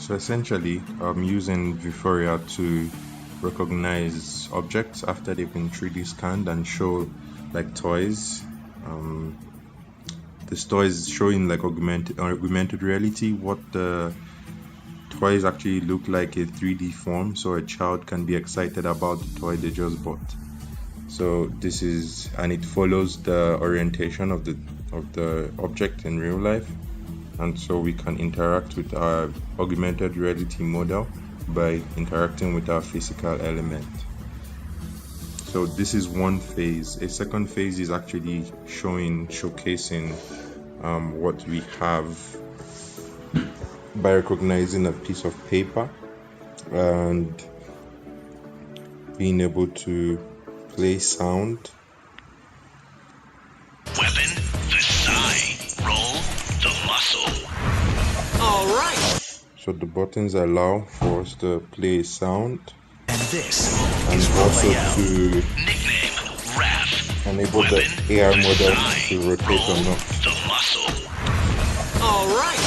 So essentially, I'm using Vuforia to recognize objects after they've been 3D scanned and show like toys. This toy is showing like augmented reality what the toys actually look like in 3D form, so a child can be excited about the toy they just bought. So this is, and it follows the orientation of the object in real life, and so we can interact with our augmented reality model by interacting with our physical element. So this is one phase. A second phase is actually showcasing what we have by recognizing a piece of paper and being able to play sound. Weapon, the sigh. Roll, the muscle. All right. So the buttons allow for us to play sound. And this and is also Raphael. to Nickname, Raph. enable Weapon, the AR the model sigh. to rotate Roll, or not. the muscle. All right.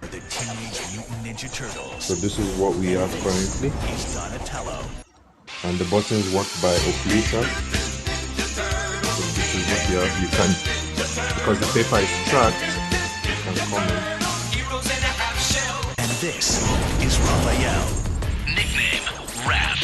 The Teenage Mutant Ninja Turtles. So this is what we have currently, He's Donatello. and the buttons work by occlusion. So this is what you have. You can, because the paper is tracked, you can comment. And this is Raphael. Nickname, Raph.